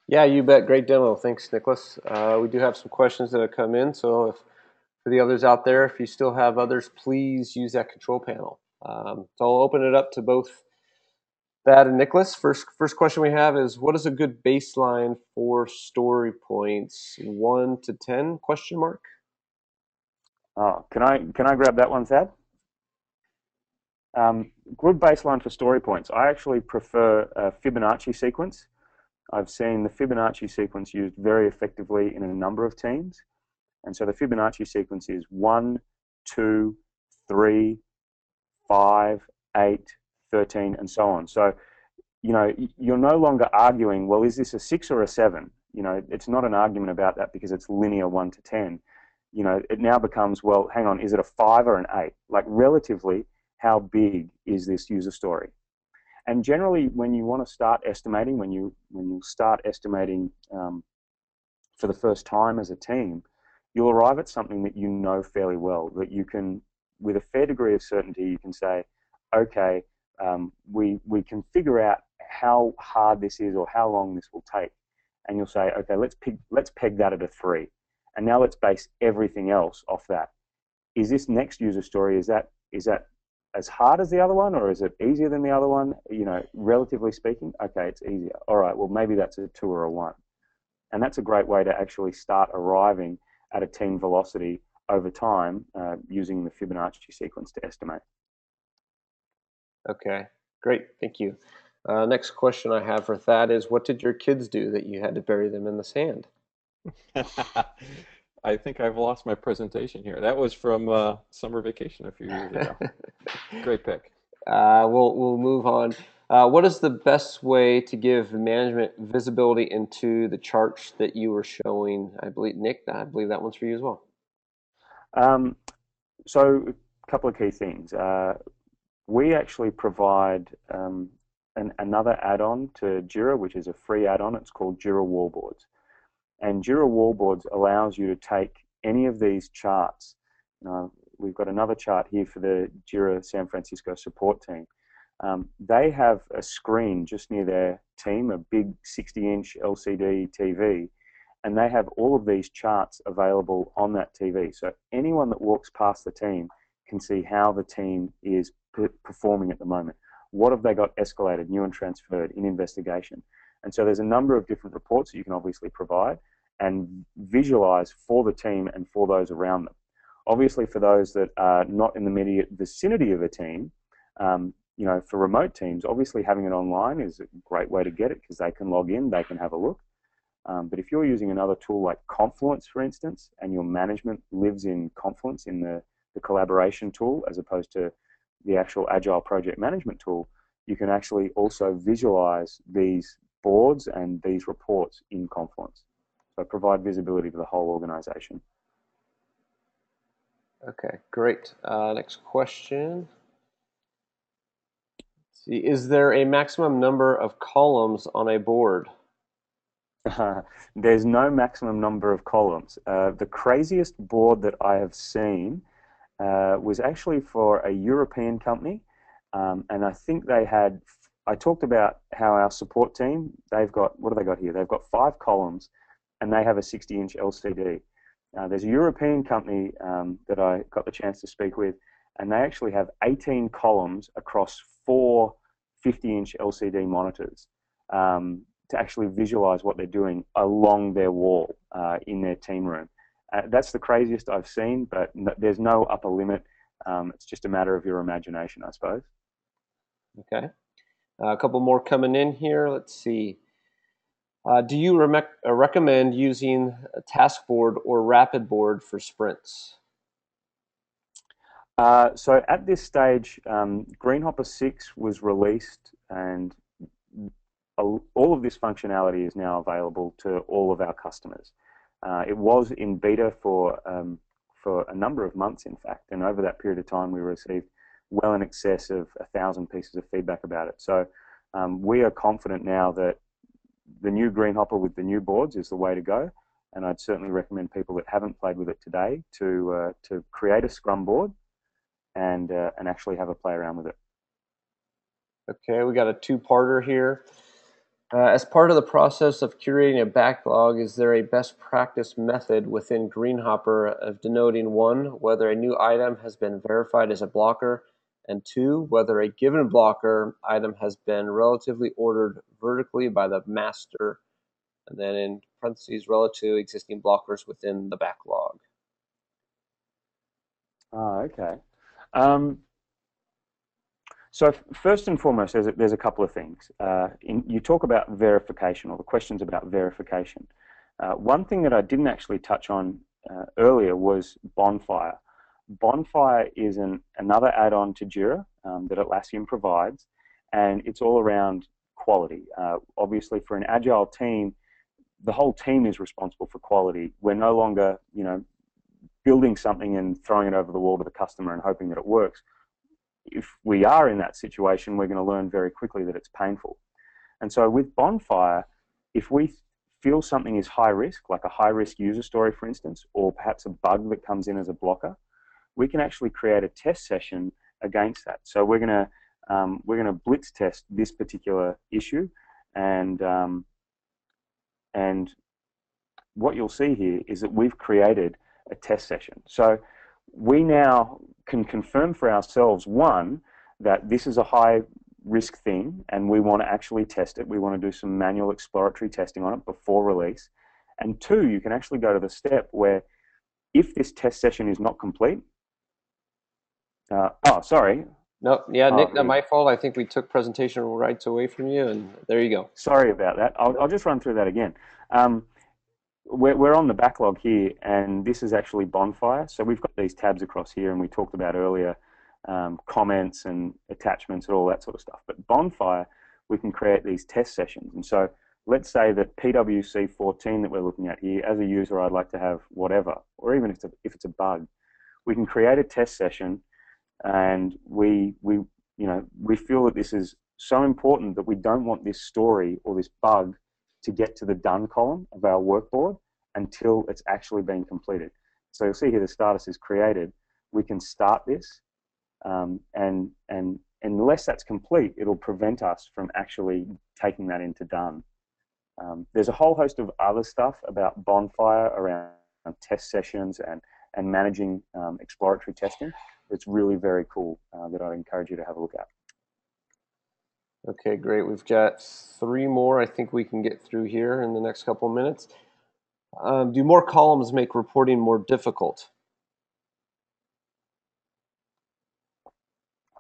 Yeah, you bet. Great demo. Thanks, Nicholas. We do have some questions that have come in. So for the others out there, if you still have others, please use that control panel. So I'll open it up to both Thad and Nicholas. First question we have is, what is a good baseline for story points? 1 to 10? Question mark. Oh, can I grab that one, Thad? Good baseline for story points. I actually prefer a Fibonacci sequence. I've seen the Fibonacci sequence used very effectively in a number of teams. And so the Fibonacci sequence is 1, 2, 3, 5, 8, 13, and so on. So, you know, you're no longer arguing, well, is this a 6 or a 7? You know, it's not an argument about that because it's linear 1 to 10. You know, it now becomes, well, hang on, is it a 5 or an 8? Like, relatively, how big is this user story? And generally, when you want to start estimating, when you start estimating for the first time as a team, you'll arrive at something that you know fairly well, that you can, with a fair degree of certainty, you can say, okay, we can figure out how hard this is or how long this will take. And you'll say, okay, let's peg that at a 3. And now let's base everything else off that. Is this next user story, is that as hard as the other one, or is it easier than the other one? You know, relatively speaking, okay, it's easier. All right, well, maybe that's a 2 or a 1. And that's a great way to actually start arriving at a team velocity over time using the Fibonacci sequence to estimate. Okay, great, thank you. Next question I have for Thad is, what did your kids do that you had to bury them in the sand? I think I've lost my presentation here. That was from summer vacation a few years ago. Great pick. We'll move on. What is the best way to give management visibility into the charts that you were showing? I believe, Nick, I believe that one's for you as well. So a couple of key things. We actually provide another add-on to JIRA, which is a free add-on. It's called JIRA Wallboards. And JIRA Wallboards allows you to take any of these charts. We've got another chart here for the JIRA San Francisco support team. They have a screen just near their team, a big 60-inch LCD TV, and they have all of these charts available on that TV. So anyone that walks past the team can see how the team is performing at the moment. What have they got escalated, new and transferred, in investigation? And so there's a number of different reports that you can obviously provide and visualize for the team and for those around them. Obviously, for those that are not in the immediate vicinity of a team, you know, for remote teams, obviously having it online is a great way to get it because they can log in, they can have a look. But if you're using another tool like Confluence, for instance, and your management lives in Confluence, in the collaboration tool, as opposed to the actual Agile project management tool, you can actually also visualize these boards and these reports in Confluence. So provide visibility to the whole organization. Okay, great. Next question. Let's see, is there a maximum number of columns on a board? There's no maximum number of columns. The craziest board that I have seen was actually for a European company, and I think they had, I talked about how our support team, they've got, what have they got here? They've got 5 columns and they have a 60-inch LCD. There's a European company that I got the chance to speak with, and they actually have 18 columns across 4 50-inch LCD monitors to actually visualize what they're doing along their wall in their team room. That's the craziest I've seen, but there's no upper limit. It's just a matter of your imagination, I suppose. Okay. A couple more coming in here. Let's see. Do you recommend using a task board or rapid board for sprints? So at this stage, GreenHopper 6 was released, and all of this functionality is now available to all of our customers. It was in beta for a number of months, in fact, and over that period of time, we received well in excess of 1,000 pieces of feedback about it. So we are confident now that the new GreenHopper with the new boards is the way to go, and I'd certainly recommend people that haven't played with it today to create a Scrum board and actually have a play around with it. Okay, we got a 2-parter here. As part of the process of curating a backlog, is there a best practice method within GreenHopper of denoting 1, whether a new item has been verified as a blocker, and 2, whether a given blocker item has been relatively ordered vertically by the master, and then in parentheses, relative to existing blockers within the backlog? Okay. So first and foremost, there's a couple of things. You talk about verification, or the questions about verification. One thing that I didn't actually touch on earlier was Bonfire. Bonfire is another add-on to JIRA that Atlassian provides, and it's all around quality. Obviously, for an Agile team, the whole team is responsible for quality. We're no longer, building something and throwing it over the wall to the customer and hoping that it works. If we are in that situation, we're going to learn very quickly that it's painful. And so with Bonfire, if we feel something is high risk, like a high-risk user story, for instance, or perhaps a bug that comes in as a blocker, we can actually create a test session against that. So we're going to we're going to blitz test this particular issue, and what you'll see here is that we've created a test session. So we now can confirm for ourselves, one, that this is a high risk thing and we want to actually test it. We want to do some manual exploratory testing on it before release. And two, you can actually go to the step where if this test session is not complete, sorry. No, yeah, Nick, not my fault. I think we took presentation rights away from you, and there you go. Sorry about that. I'll just run through that again. We're on the backlog here, and this is actually Bonfire. So we've got these tabs across here, and we talked about earlier comments and attachments and all that sort of stuff. But Bonfire, we can create these test sessions. And so let's say that PWC 14 that we're looking at here, as a user, I'd like to have whatever, or even if it's a bug, we can create a test session, and we feel that this is so important that we don't want this story or this bug to get to the done column of our workboard until it's actually been completed. So you'll see here the status is created. We can start this, and unless that's complete, it'll prevent us from actually taking that into done. There's a whole host of other stuff about Bonfire around test sessions and managing exploratory testing. It's really very cool that I'd encourage you to have a look at. Okay, great. We've got 3 more I think we can get through here in the next couple of minutes. Do more columns make reporting more difficult?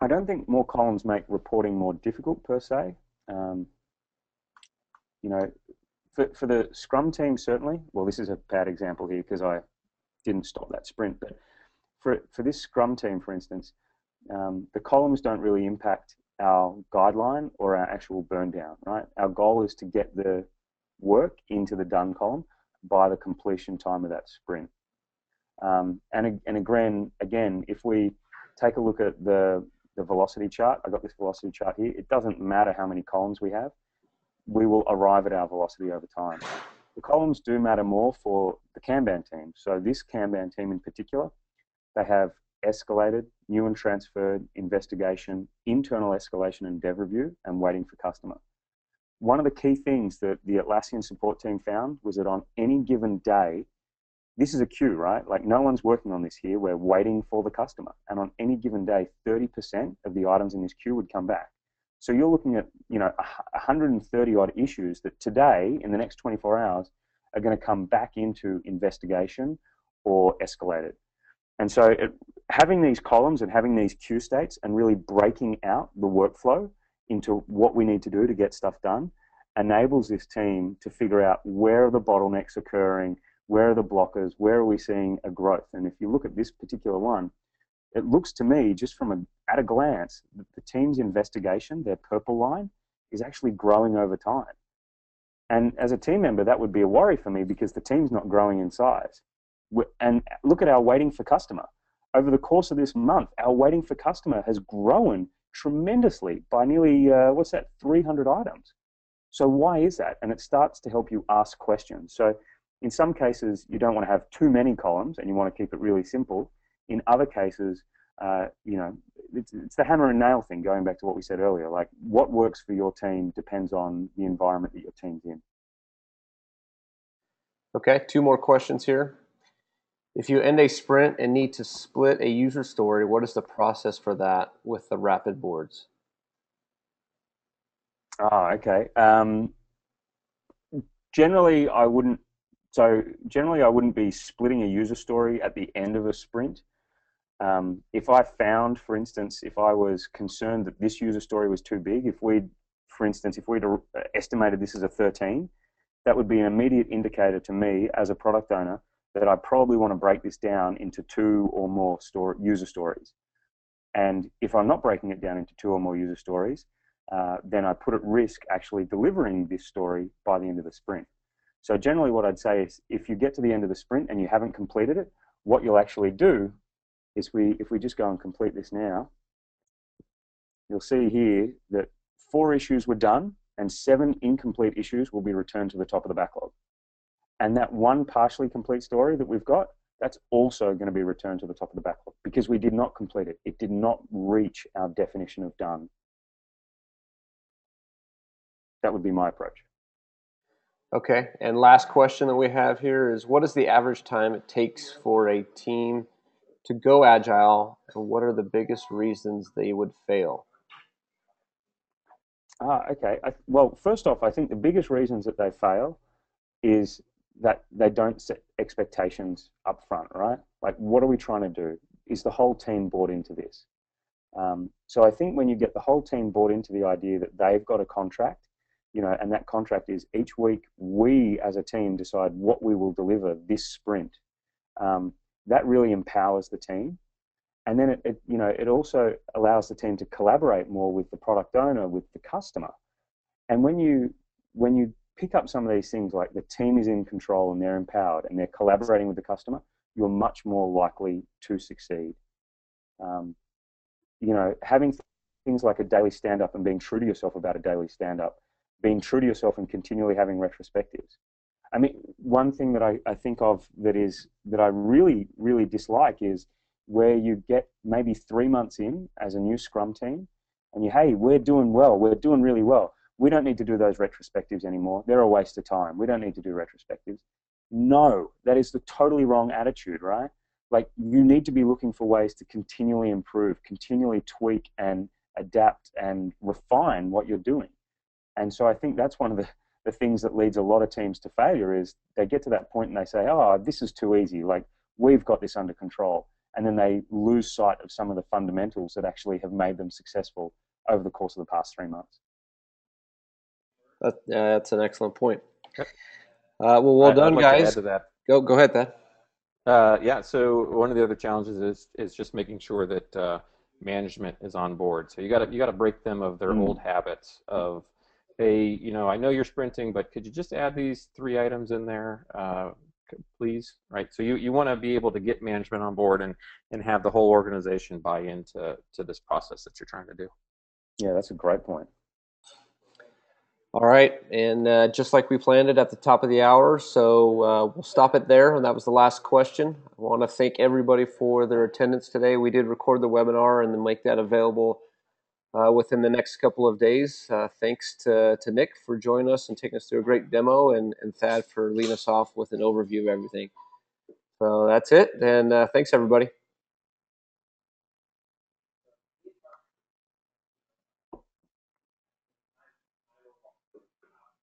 I don't think more columns make reporting more difficult per se. For the Scrum team, certainly. Well, this is a bad example here because I didn't stop that sprint. But for this Scrum team, for instance, the columns don't really impact our guideline or our actual burn down, right? Our goal is to get the work into the done column by the completion time of that sprint. And again, if we take a look at the velocity chart, I've got this velocity chart here, it doesn't matter how many columns we have, we will arrive at our velocity over time. The columns do matter more for the Kanban team. So this Kanban team in particular, they have escalated, new and transferred, investigation, internal escalation and dev review, and waiting for customer. One of the key things that the Atlassian support team found was that on any given day, this is a queue, right? Like no one's working on this here, we're waiting for the customer. And on any given day, 30% of the items in this queue would come back. So you're looking at 130 odd issues that today, in the next 24 hours, are going to come back into investigation or escalated. And so having these columns and having these queue states and really breaking out the workflow into what we need to do to get stuff done enables this team to figure out where are the bottlenecks occurring, where are the blockers, where are we seeing a growth. And if you look at this particular one, it looks to me, just at a glance, that the team's investigation, their purple line, is actually growing over time. And as a team member, that would be a worry for me because the team's not growing in size. And look at our waiting for customer. Over the course of this month, our waiting for customer has grown tremendously by nearly, 300 items. So why is that? And it starts to help you ask questions. So in some cases, you don't want to have too many columns and you want to keep it really simple. In other cases, it's the hammer and nail thing, going back to what we said earlier. Like what works for your team depends on the environment that your team's in. Okay, 2 more questions here. If you end a sprint and need to split a user story, what is the process for that with the rapid boards? Oh, okay. Generally, I wouldn't be splitting a user story at the end of a sprint. If I found, for instance, if I was concerned that this user story was too big, if we'd estimated this as a 13, that would be an immediate indicator to me as a product owner that I probably want to break this down into 2 or more user stories. And if I'm not breaking it down into 2 or more user stories, then I put at risk actually delivering this story by the end of the sprint. So generally what I'd say is if you get to the end of the sprint and you haven't completed it, what you'll actually do is if we just go and complete this now, you'll see here that 4 issues were done and 7 incomplete issues will be returned to the top of the backlog. And that 1 partially complete story that we've got, that's also going to be returned to the top of the backlog because we did not complete it. It did not reach our definition of done. that would be my approach. Okay, and last question that we have here is, what is the average time it takes for a team to go agile, and what are the biggest reasons they would fail? Okay. Well, first off, I think the biggest reasons that they fail is that they don't set expectations up front, right? Like, what are we trying to do? Is the whole team bought into this? So I think when you get the whole team bought into the idea that they've got a contract, and that contract is each week we as a team decide what we will deliver this sprint, that really empowers the team. And then it also allows the team to collaborate more with the product owner, with the customer. And when you pick up some of these things, like the team is in control and they're empowered and they're collaborating with the customer, you're much more likely to succeed. Having things like a daily stand-up and being true to yourself about a daily stand-up, being true to yourself and continually having retrospectives. I mean, one thing that I think of that I really, really dislike is where you get maybe 3 months in as a new Scrum team and hey, we're doing well, we're doing really well. We don't need to do those retrospectives anymore. They're a waste of time. We don't need to do retrospectives. No, that is the totally wrong attitude, right? Like, you need to be looking for ways to continually improve, continually tweak and adapt and refine what you're doing. And so I think that's one of the things that leads a lot of teams to failure is they get to that point and they say, oh, this is too easy. Like, we've got this under control. And then they lose sight of some of the fundamentals that actually have made them successful over the course of the past 3 months. That's an excellent point. Well done, I'd like guys. to add to that. Go ahead, Thad. Yeah, so one of the other challenges is just making sure that management is on board. So you got to break them of their old habits of, hey, I know you're sprinting, but could you just add these 3 items in there, please? Right. So you want to be able to get management on board and have the whole organization buy into this process that you're trying to do. Yeah, that's a great point. All right, and just like we planned it at the top of the hour, so we'll stop it there, and that was the last question. I want to thank everybody for their attendance today. We did record the webinar and then make that available within the next couple of days. Thanks to Nick for joining us and taking us through a great demo, and Thad for leading us off with an overview of everything. So that's it, and thanks, everybody.